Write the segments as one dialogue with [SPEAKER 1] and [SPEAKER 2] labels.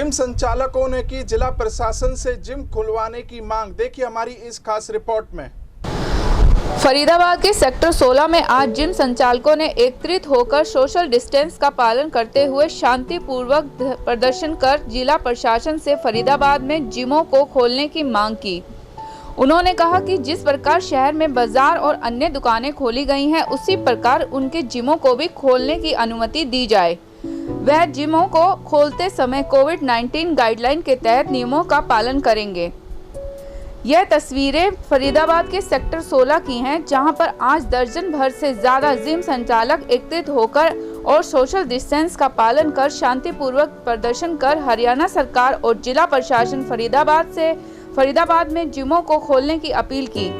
[SPEAKER 1] Gym संचालकों ने की जिला प्रशासन से जिम खुलवाने की मांग। देखिए हमारी इस खास रिपोर्ट में।
[SPEAKER 2] फरीदाबाद के सेक्टर 16 में आज जिम संचालकों ने एकत्रित होकर सोशल डिस्टेंस का पालन करते हुए शांतिपूर्वक प्रदर्शन कर जिला प्रशासन से फरीदाबाद में जिमों को खोलने की मांग की। उन्होंने कहा कि जिस प्रकार शहर में बाजार और अन्य दुकानें खोली गई हैं, उसी प्रकार उनके जिमों को भी खोलने की अनुमति दी जाए। वह जिमों को खोलते समय कोविड-19 गाइडलाइन के तहत नियमों का पालन करेंगे। यह तस्वीरें फरीदाबाद के सेक्टर 16 की हैं, जहां पर आज दर्जन भर से ज्यादा जिम संचालक एकत्रित होकर और सोशल डिस्टेंस का पालन कर शांतिपूर्वक प्रदर्शन कर हरियाणा सरकार और जिला प्रशासन फरीदाबाद में जिमों को खोलने की अपील की।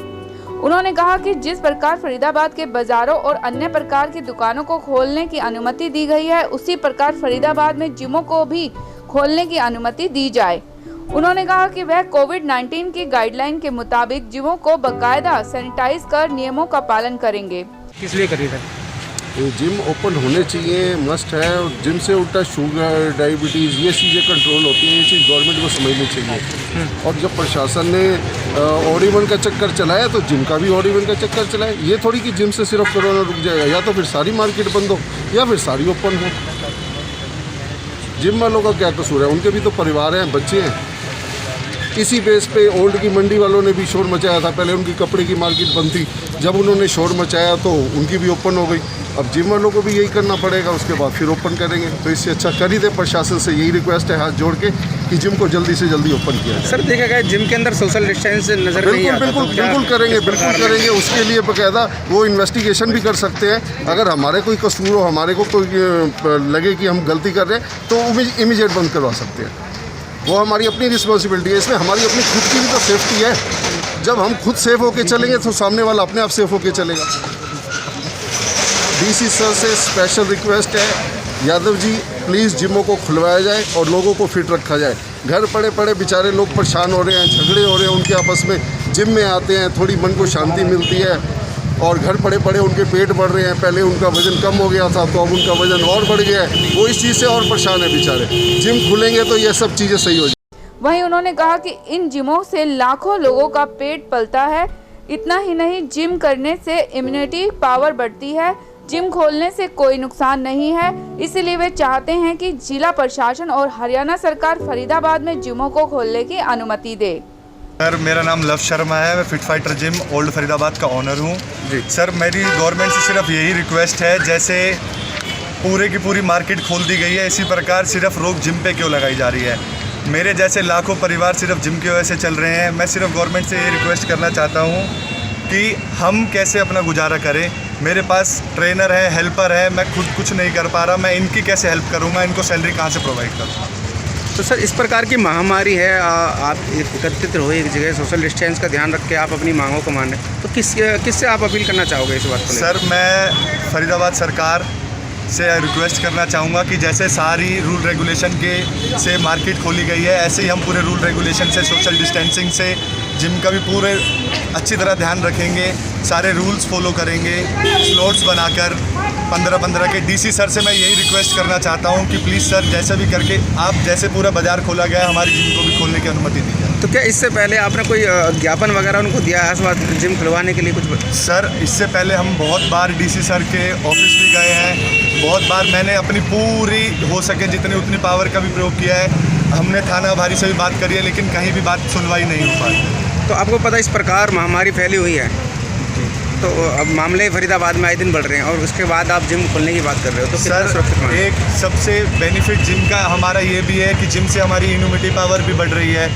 [SPEAKER 2] उन्होंने कहा कि जिस प्रकार फरीदाबाद के बाजारों और अन्य प्रकार की दुकानों को खोलने की अनुमति दी गई है, उसी प्रकार फरीदाबाद में जिमों को भी खोलने की अनुमति दी जाए। उन्होंने कहा कि वह कोविड-19 की गाइडलाइन के मुताबिक जिमों को बाकायदा सैनिटाइज कर नियमों का पालन करेंगे।
[SPEAKER 3] किस लिए खरीदा?
[SPEAKER 4] जिम ओपन होने चाहिए, मस्ट है। और जिम से उल्टा शुगर, डायबिटीज़, ये चीज़ें कंट्रोल होती हैं। ये चीज़ गवर्नमेंट को समझनी चाहिए। और जब प्रशासन ने ऑड इवन का चक्कर चलाया तो जिम का भी ऑड इवन का चक्कर चलाया। ये थोड़ी कि जिम से सिर्फ कोरोना रुक जाएगा, या तो फिर सारी मार्केट बंद हो या फिर सारी ओपन हो। जिम वालों का क्या कसूर है? उनके भी तो परिवार हैं, बच्चे हैं। इसी बेस पे ओल्ड की मंडी वालों ने भी शोर मचाया था। पहले उनकी कपड़े की मार्केट बंद थी, जब उन्होंने शोर मचाया तो उनकी भी ओपन हो गई। अब जिम वालों को भी यही करना पड़ेगा, उसके बाद फिर ओपन करेंगे। तो इससे अच्छा कर ही दे। प्रशासन से यही रिक्वेस्ट है हाथ जोड़ के कि जिम को जल्दी से जल्दी ओपन किया जाए।
[SPEAKER 3] सर देखा गया जिम के अंदर सोशल डिस्टेंस नजर नहीं आता।
[SPEAKER 4] बिल्कुल करेंगे। उसके लिए बकायदा वो इन्वेस्टिगेशन भी कर सकते हैं। अगर हमारे कोई कसूर हो, हमारे को कोई लगे कि हम गलती कर रहे हैं, तो इमीडिएट बंद करवा सकते हैं। वो हमारी अपनी रिस्पॉन्सिबिलिटी है। इसमें हमारी अपनी खुद की भी तो सेफ्टी है। जब हम खुद सेफ होके चलेंगे तो सामने वाला अपने आप सेफ होके चलेगा। डीसी सर से स्पेशल रिक्वेस्ट है, यादव जी प्लीज़ जिमों को खुलवाया जाए और लोगों को फिट रखा जाए। घर पड़े पड़े बेचारे लोग परेशान हो रहे हैं, झगड़े हो रहे हैं उनके आपस में। जिम में आते हैं, थोड़ी मन को शांति मिलती है। और घर पड़े पड़े उनके पेट बढ़ रहे हैं। पहले उनका वज़न कम हो गया था, तो अब उनका वज़न और बढ़ गया है। वो इस चीज़ से और परेशान है बेचारे। जिम खुलेंगे तो ये सब चीज़ें सही हो जाएंगी।
[SPEAKER 2] वहीं उन्होंने कहा कि इन जिमों से लाखों लोगों का पेट पलता है। इतना ही नहीं, जिम करने से इम्यूनिटी पावर बढ़ती है। जिम खोलने से कोई नुकसान नहीं है। इसलिए वे चाहते हैं कि जिला प्रशासन और हरियाणा सरकार फरीदाबाद में जिमों को खोलने की अनुमति दे।
[SPEAKER 5] सर मेरा नाम लव शर्मा है। मैं fit fighter gym old Faridabad का ऑनर हूँ। सर मेरी गवर्नमेंट से सिर्फ यही रिक्वेस्ट है, जैसे पूरे की पूरी मार्केट खोल दी गई है, इसी प्रकार सिर्फ रोक जिम पे क्यों लगाई जा रही है? मेरे जैसे लाखों परिवार सिर्फ जिम की वजह से चल रहे हैं। मैं सिर्फ गवर्नमेंट से ये रिक्वेस्ट करना चाहता हूँ कि हम कैसे अपना गुजारा करें। मेरे पास ट्रेनर है, हेल्पर है, मैं खुद कुछ नहीं कर पा रहा। मैं इनकी कैसे हेल्प करूँगा? इनको सैलरी कहाँ से प्रोवाइड करूँगा?
[SPEAKER 3] तो सर इस प्रकार की महामारी है, आप एकत्रित हो एक जगह, सोशल डिस्टेंस का ध्यान रख के आप अपनी मांगों को माने, तो किससे आप अपील करना चाहोगे इस बात को?
[SPEAKER 5] सर मैं फरीदाबाद सरकार से रिक्वेस्ट करना चाहूँगा कि जैसे सारी रूल रेगुलेशन के से मार्केट खोली गई है, ऐसे ही हम पूरे रूल रेगुलेशन से, सोशल डिस्टेंसिंग से जिम का भी पूरे अच्छी तरह ध्यान रखेंगे। सारे रूल्स फॉलो करेंगे, स्लॉट्स बनाकर 15-15 के। डीसी सर से मैं यही रिक्वेस्ट करना चाहता हूँ कि प्लीज़ सर जैसे भी करके आप जैसे पूरा बाज़ार खोला गया है, हमारी जिम को भी खोलने की अनुमति दी जाए।
[SPEAKER 3] तो क्या इससे पहले आपने कोई ज्ञापन वगैरह उनको दिया है इस बात जिम खुलवाने के लिए कुछ?
[SPEAKER 5] सर इससे पहले हम बहुत बार डीसी सर के ऑफिस भी गए हैं। बहुत बार मैंने अपनी पूरी हो सके जितनी उतनी पावर का भी प्रयोग किया है। हमने थाना भारी से भी बात करी है, लेकिन कहीं भी बात सुनवाई नहीं हो पाई।
[SPEAKER 3] तो आपको पता इस प्रकार महामारी फैली हुई है, तो अब मामले फरीदाबाद में आए दिन बढ़ रहे हैं और उसके बाद आप जिम खोलने की बात कर रहे हो, तो
[SPEAKER 5] सर
[SPEAKER 3] सुरक्षित
[SPEAKER 5] एक सबसे बेनिफिट जिम का हमारा ये भी है कि जिम से हमारी इम्यूनिटी पावर भी बढ़ रही है।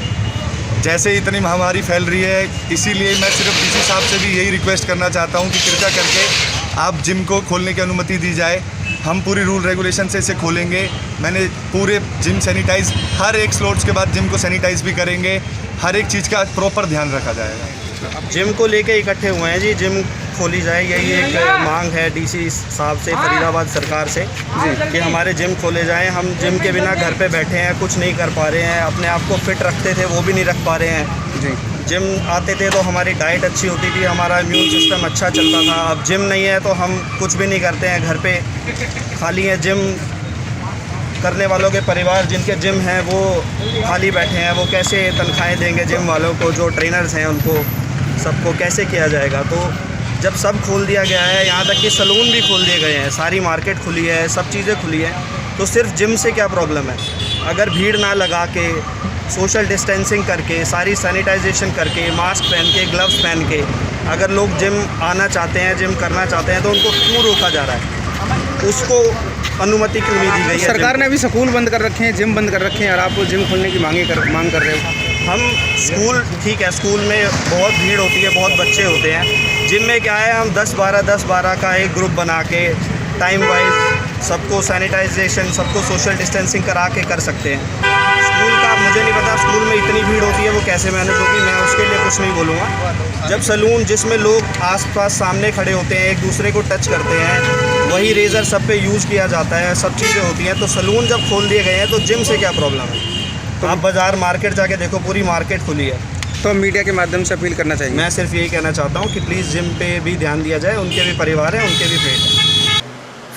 [SPEAKER 5] जैसे इतनी महामारी फैल रही है, इसीलिए मैं सिर्फ डीसी साहब से भी यही रिक्वेस्ट करना चाहता हूँ कि कृपया करके आप जिम को खोलने की अनुमति दी जाए। हम पूरी रूल रेगुलेशन से इसे खोलेंगे। मैंने पूरे जिम सैनिटाइज, हर एक स्लॉट्स के बाद जिम को सैनिटाइज भी करेंगे। हर एक चीज़ का प्रॉपर ध्यान रखा जाएगा।
[SPEAKER 6] जिम को लेके इकट्ठे हुए हैं जी, जिम खोली जाए, यही एक मांग है डीसी साहब से, फरीदाबाद सरकार से जी, कि हमारे जिम खोले जाएं। हम जिम के बिना घर पे बैठे हैं, कुछ नहीं कर पा रहे हैं। अपने आप को फिट रखते थे, वो भी नहीं रख पा रहे हैं जी। जिम आते थे तो हमारी डाइट अच्छी होती थी, हमारा इम्यून सिस्टम अच्छा चलता था। अब जिम नहीं है तो हम कुछ भी नहीं करते हैं, घर पे खाली है। जिम करने वालों के परिवार जिनके जिम हैं वो खाली बैठे हैं, वो कैसे तनख्वाहें देंगे जिम वालों को, जो ट्रेनर्स हैं उनको सबको कैसे किया जाएगा। तो जब सब खोल दिया गया है, यहाँ तक कि सलून भी खोल दिए गए हैं, सारी मार्केट खुली है, सब चीज़ें खुली हैं, तो सिर्फ जिम से क्या प्रॉब्लम है? अगर भीड़ ना लगा के, सोशल डिस्टेंसिंग करके, सारी सैनिटाइजेशन करके, मास्क पहन के, ग्लव्स पहन के अगर लोग जिम आना चाहते हैं, जिम करना चाहते हैं, तो उनको क्यों रोका जा रहा है? उसको अनुमति क्यों नहीं दी गई है?
[SPEAKER 3] सरकार ने अभी स्कूल बंद कर रखे हैं, जिम बंद कर रखे हैं और आप जिम खोलने की मांग कर रहे हो।
[SPEAKER 6] हम स्कूल, ठीक है, स्कूल में बहुत भीड़ होती है, बहुत बच्चे होते हैं। जिम में क्या है, हम 10-12 का एक ग्रुप बना के टाइम वाइज सबको सैनिटाइजेशन, सबको सोशल डिस्टेंसिंग करा के कर सकते हैं। स्कूल का मुझे नहीं पता, स्कूल में इतनी भीड़ होती है वो कैसे मैनेज होगी, मैं उसके लिए कुछ नहीं बोलूँगा। जब सलून जिसमें लोग आसपास सामने खड़े होते हैं, एक दूसरे को टच करते हैं, वही रेज़र सब पे यूज़ किया जाता है, सब चीज़ें होती हैं, तो सलून जब खोल दिए गए हैं तो जिम से क्या प्रॉब्लम है? तो आप बाज़ार मार्केट जाके देखो, पूरी मार्केट खुली है।
[SPEAKER 3] तो मीडिया के माध्यम से अपील करना चाहिए।
[SPEAKER 6] मैं सिर्फ यही कहना चाहता हूँ कि प्लीज़ जिम पे भी ध्यान दिया जाए, उनके भी परिवार हैं, उनके भी पेट हैं।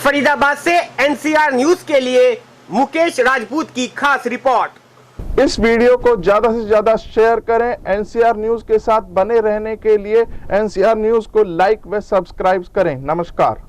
[SPEAKER 7] फरीदाबाद से एनसीआर न्यूज के लिए मुकेश राजपूत की खास रिपोर्ट।
[SPEAKER 1] इस वीडियो को ज्यादा से ज्यादा शेयर करें। एनसीआर न्यूज के साथ बने रहने के लिए एनसीआर न्यूज को लाइक व सब्सक्राइब करें। नमस्कार।